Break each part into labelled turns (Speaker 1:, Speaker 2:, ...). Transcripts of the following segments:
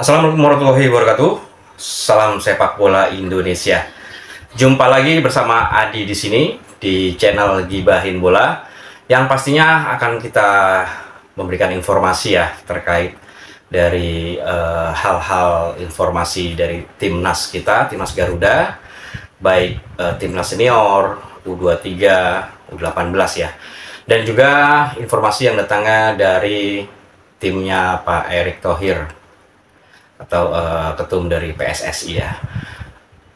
Speaker 1: Assalamualaikum warahmatullahi wabarakatuh. Salam sepak bola Indonesia. Jumpa lagi bersama Adi di sini di channel Gibahin Bola, yang pastinya akan kita memberikan informasi ya terkait dari hal-hal informasi dari timnas kita, timnas Garuda, baik timnas senior, U23, U18 ya. Dan juga informasi yang datangnya dari timnya Pak Erick Thohir atau ketum dari PSSI ya.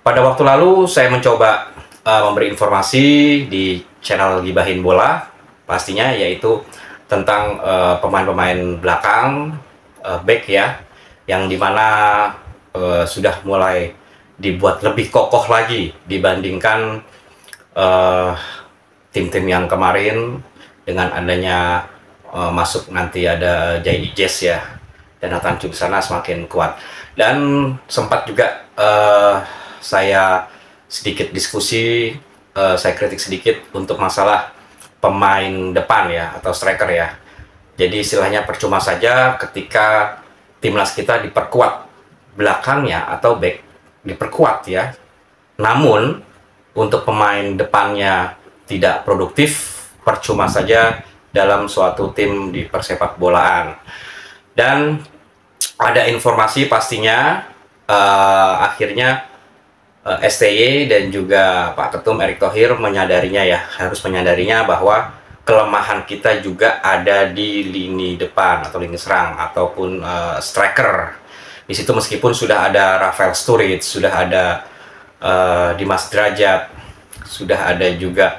Speaker 1: Pada waktu lalu saya mencoba memberi informasi di channel Gibahin Bola, pastinya yaitu tentang pemain-pemain belakang, back ya, yang dimana sudah mulai dibuat lebih kokoh lagi dibandingkan tim-tim yang kemarin, dengan adanya masuk nanti ada Jaidi Jazz ya, dan Nathan Cuk sana semakin kuat. Dan sempat juga saya sedikit diskusi, saya kritik sedikit untuk masalah pemain depan ya, atau striker ya. Jadi istilahnya percuma saja ketika timnas kita diperkuat belakangnya atau back diperkuat ya, namun untuk pemain depannya tidak produktif, percuma saja dalam suatu tim di persepak bolaan. Dan ada informasi pastinya akhirnya STY dan juga Pak Ketum Erick Thohir menyadarinya ya, harus menyadarinya bahwa kelemahan kita juga ada di lini depan atau lini serang ataupun striker. Di situ meskipun sudah ada Rafael Sturridge, sudah ada Dimas Derajat, sudah ada juga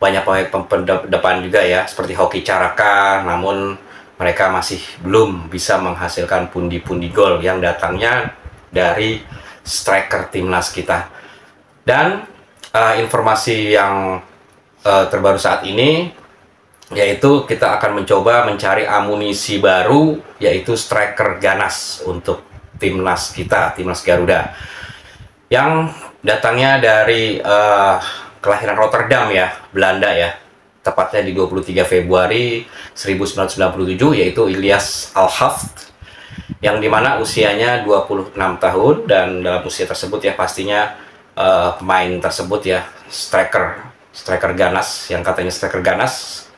Speaker 1: banyak pemain depan juga ya, seperti Hoki Caraka, namun mereka masih belum bisa menghasilkan pundi-pundi gol yang datangnya dari striker timnas kita. Dan informasi yang terbaru saat ini yaitu kita akan mencoba mencari amunisi baru, yaitu striker ganas untuk timnas kita, timnas Garuda, yang datangnya dari kelahiran Rotterdam ya, Belanda ya, tepatnya di 23 Februari 1997, yaitu Ilyas Al-Haft, yang dimana usianya 26 tahun. Dan dalam usia tersebut ya pastinya pemain tersebut ya striker ganas, yang katanya striker ganas,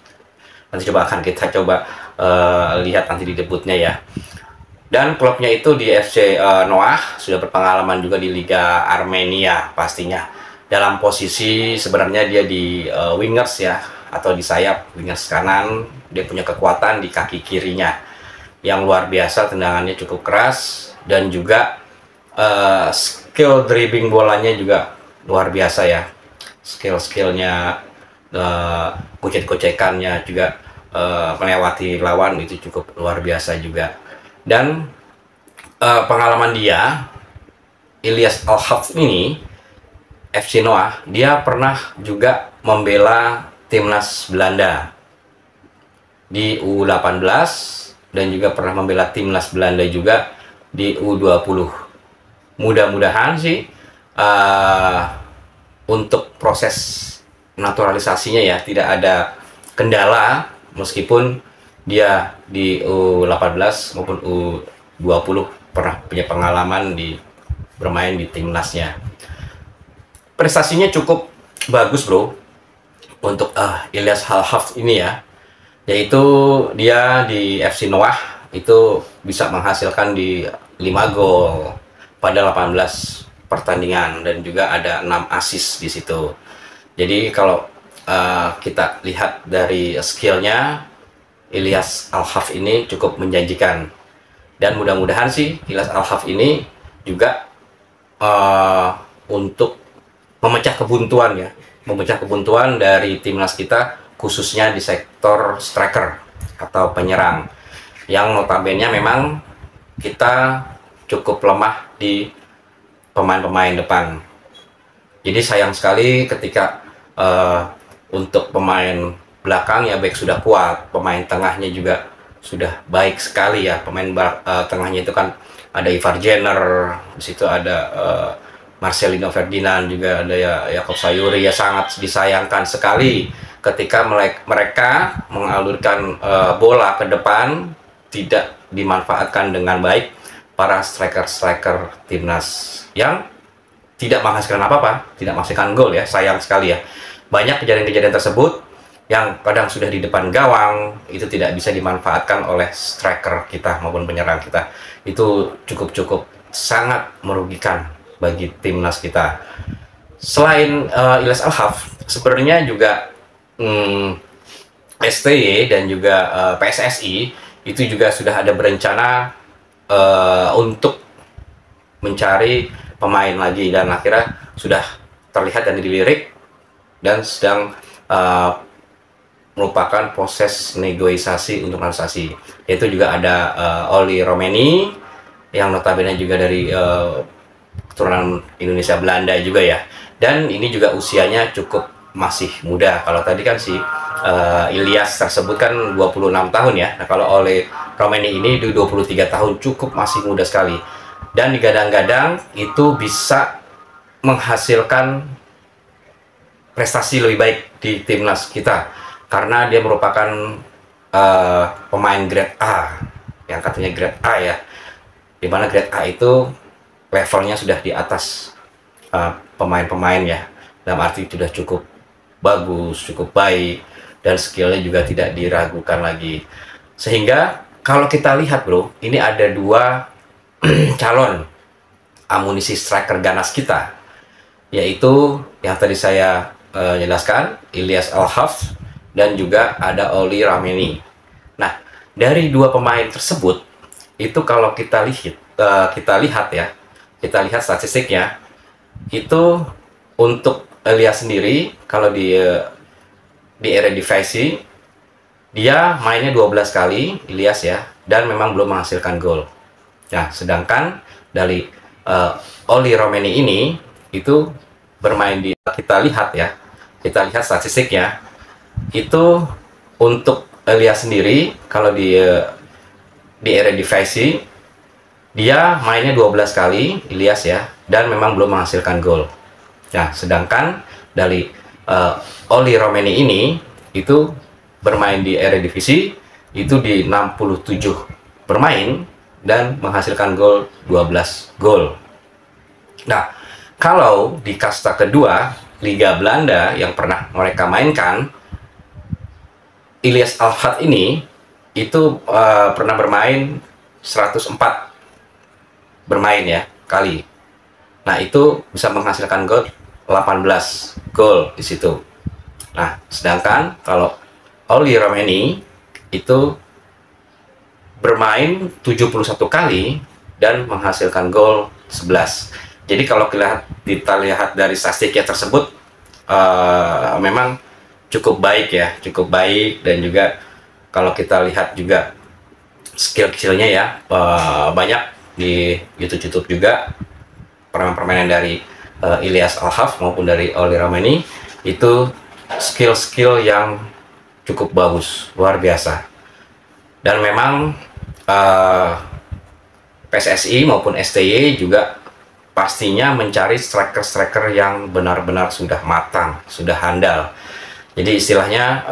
Speaker 1: nanti akan kita coba lihat nanti di debutnya ya. Dan klubnya itu di FC Noah, sudah berpengalaman juga di Liga Armenia pastinya. Dalam posisi sebenarnya dia di wingers ya, atau di sayap, wingers kanan. Dia punya kekuatan di kaki kirinya yang luar biasa, tendangannya cukup keras, dan juga skill dribbling bolanya juga luar biasa ya. Skill-skillnya, kucek-kucekannya juga melewati lawan itu cukup luar biasa juga. Dan pengalaman dia, Ilyas Al-Haft ini, FC Noah, dia pernah juga membela timnas Belanda di U18 dan juga pernah membela timnas Belanda juga di U20. Mudah-mudahan sih untuk proses naturalisasinya ya tidak ada kendala, meskipun dia di U18 maupun U20 pernah punya pengalaman bermain di timnasnya. Prestasinya cukup bagus bro untuk Ilyas Al-Haft ini ya, yaitu dia di FC Noah itu bisa menghasilkan di 5 gol pada 18 pertandingan, dan juga ada 6 assist di situ. Jadi kalau kita lihat dari skillnya, Ilyas Al-Haft ini cukup menjanjikan, dan mudah-mudahan sih Ilyas Al-Haft ini juga untuk memecah kebuntuan ya, memecah kebuntuan dari timnas kita, khususnya di sektor striker atau penyerang, yang notabene memang kita cukup lemah di pemain-pemain depan. Jadi sayang sekali ketika untuk pemain belakang ya baik sudah kuat, pemain tengahnya juga sudah baik sekali ya. Pemain tengahnya itu kan ada Ivar Jenner, di situ ada Marcelino Ferdinand, juga ada ya Jakob Sayuri ya. Sangat disayangkan sekali ketika mereka mengalurkan bola ke depan tidak dimanfaatkan dengan baik para striker-striker timnas yang tidak menghasilkan apa-apa, tidak menghasilkan gol ya, sayang sekali ya. Banyak kejadian-kejadian tersebut yang kadang sudah di depan gawang itu tidak bisa dimanfaatkan oleh striker kita maupun penyerang kita. Itu cukup sangat merugikan bagi timnas kita. Selain Ilyas Al-Hafs, sebenarnya juga STY dan juga PSSI itu juga sudah ada berencana untuk mencari pemain lagi, dan akhirnya sudah terlihat dan dilirik dan sedang merupakan proses negosiasi untuk transaksi. Yaitu juga ada Olly Romeni yang notabene juga dari keturunan Indonesia Belanda juga ya, dan ini juga usianya cukup masih muda. Kalau tadi kan si Ilyas tersebut kan 26 tahun ya. Nah, kalau Olly Romeni ini 23 tahun, cukup masih muda sekali. Dan digadang-gadang itu bisa menghasilkan prestasi lebih baik di timnas kita, karena dia merupakan pemain grade A, yang katanya grade A ya, dimana grade A itu levelnya sudah di atas pemain-pemain ya, dalam arti sudah cukup bagus, cukup baik, dan skillnya juga tidak diragukan lagi. Sehingga kalau kita lihat bro, ini ada dua calon amunisi striker ganas kita, yaitu yang tadi saya jelaskan, Ilyas Al-Hafs, dan juga ada Olly Romeni. Nah, dari dua pemain tersebut itu kalau kita lihat ya, kita lihat statistiknya, itu untuk Ilyas sendiri kalau di Eredivisie dia mainnya 12 kali Ilyas ya, dan memang belum menghasilkan gol. Nah, sedangkan dari Olly Romeni ini itu bermain di, kita lihat statistiknya, itu untuk Ilyas sendiri kalau di Eredivisie dia mainnya 12 kali Ilyas ya, dan memang belum menghasilkan gol. Nah, sedangkan dari Olly Romeni ini itu bermain di Eredivisie itu di 67 bermain dan menghasilkan gol 12 gol. Nah, kalau di kasta kedua Liga Belanda yang pernah mereka mainkan, Ilyas Al-Hafs ini itu pernah bermain 104 bermain ya kali. Nah, itu bisa menghasilkan gol 18 gol di situ. Nah, sedangkan kalau Olly Romeni itu bermain 71 kali dan menghasilkan gol 11. Jadi kalau kita lihat dari statistiknya tersebut memang cukup baik ya, cukup baik. Dan juga kalau kita lihat juga skill-skillnya ya, banyak di YouTube juga permainan dari Ilyas Al-Hafs maupun dari Olly Romeni itu skill-skill yang cukup bagus, luar biasa. Dan memang PSSI maupun STY juga pastinya mencari striker-striker yang benar-benar sudah matang, sudah handal. Jadi istilahnya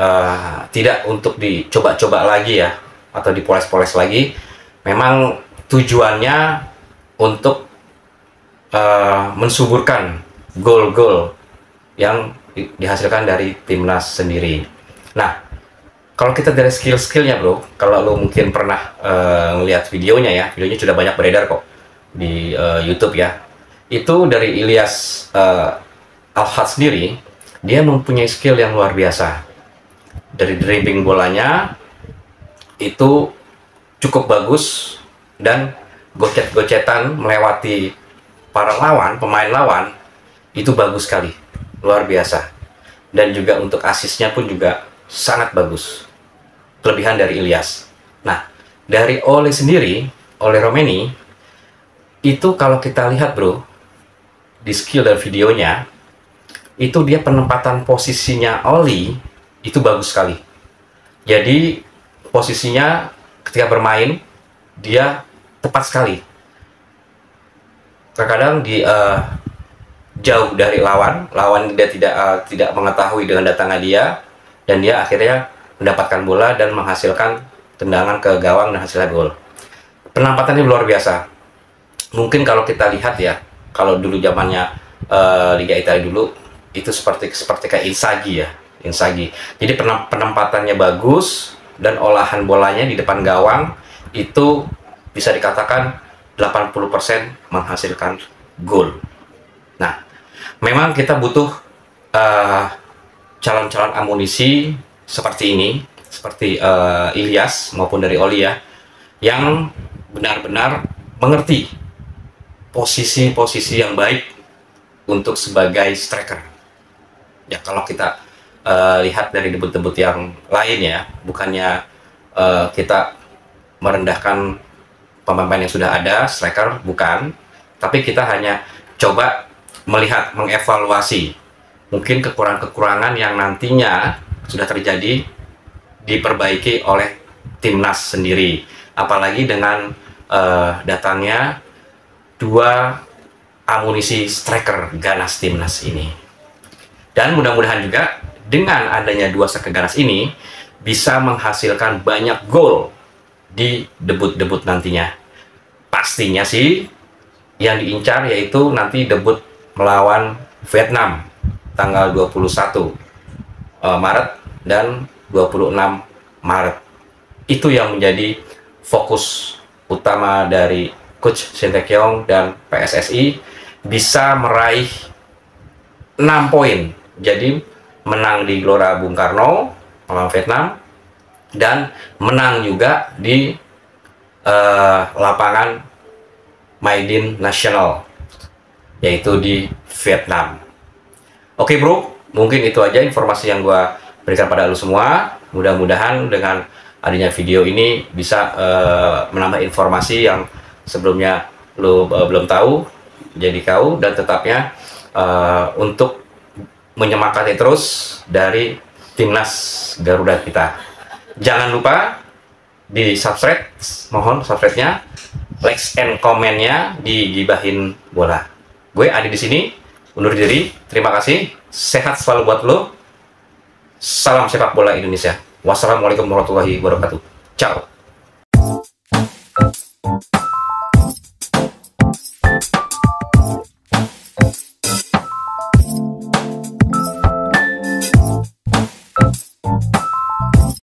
Speaker 1: tidak untuk dicoba-coba lagi ya, atau dipoles-poles lagi. Memang tujuannya untuk mensuburkan gol-gol yang dihasilkan dari timnas sendiri. Nah, kalau kita dari skill-skillnya bro, kalau lo mungkin pernah ngelihat videonya ya, videonya sudah banyak beredar kok di YouTube ya. Itu dari Ilyas Al-Hafs sendiri, dia mempunyai skill yang luar biasa. Dari dribbling bolanya itu cukup bagus, dan gocet-gocetan melewati para lawan, pemain lawan itu bagus sekali, luar biasa. Dan juga untuk asisnya pun juga sangat bagus, kelebihan dari Ilyas. Nah, dari Olly sendiri, Olly Romeni itu kalau kita lihat bro, di skill dan videonya itu dia penempatan posisinya Olly itu bagus sekali. Jadi posisinya ketika bermain dia tepat sekali. Terkadang di jauh dari lawan dia tidak mengetahui dengan datangnya dia, dan dia akhirnya mendapatkan bola dan menghasilkan tendangan ke gawang dan hasilnya gol. penampatannya luar biasa. Mungkin kalau kita lihat ya, kalau dulu zamannya Liga Italia dulu itu seperti kayak Inzaghi ya, Inzaghi. Jadi penempatannya bagus dan olahan bolanya di depan gawang itu bisa dikatakan 80% menghasilkan gol. Nah, memang kita butuh calon-calon amunisi seperti ini, seperti Ilyas maupun dari Oli ya, yang benar-benar mengerti posisi-posisi yang baik untuk sebagai striker. Ya, kalau kita lihat dari debut-debut yang lain ya, bukannya kita merendahkan pemain-pemain yang sudah ada striker, bukan, tapi kita hanya coba melihat, mengevaluasi mungkin kekurangan-kekurangan yang nantinya sudah terjadi diperbaiki oleh timnas sendiri, apalagi dengan datangnya dua amunisi striker ganas timnas ini. Dan mudah-mudahan juga dengan adanya dua striker ganas ini bisa menghasilkan banyak gol di debut-debut nantinya. Pastinya sih yang diincar yaitu nanti debut melawan Vietnam tanggal 21 Maret dan 26 Maret. Itu yang menjadi fokus utama dari Coach Shin Tae-kyung dan PSSI, bisa meraih 6 poin. Jadi menang di Gelora Bung Karno melawan Vietnam dan menang juga di lapangan Maidin Nasional, yaitu di Vietnam. Oke bro, mungkin itu aja informasi yang gua berikan pada lu semua. Mudah-mudahan dengan adanya video ini bisa menambah informasi yang sebelumnya lu belum tahu, jadi tahu, dan tetapnya untuk menyemangati terus dari timnas Garuda kita. Jangan lupa di subscribe, mohon subscribe-nya, likes and komen-nya di Gibahin Bola. Gue Adi di sini undur diri. Terima kasih. Sehat selalu buat lo. Salam sepak bola Indonesia. Wassalamualaikum warahmatullahi wabarakatuh. Ciao.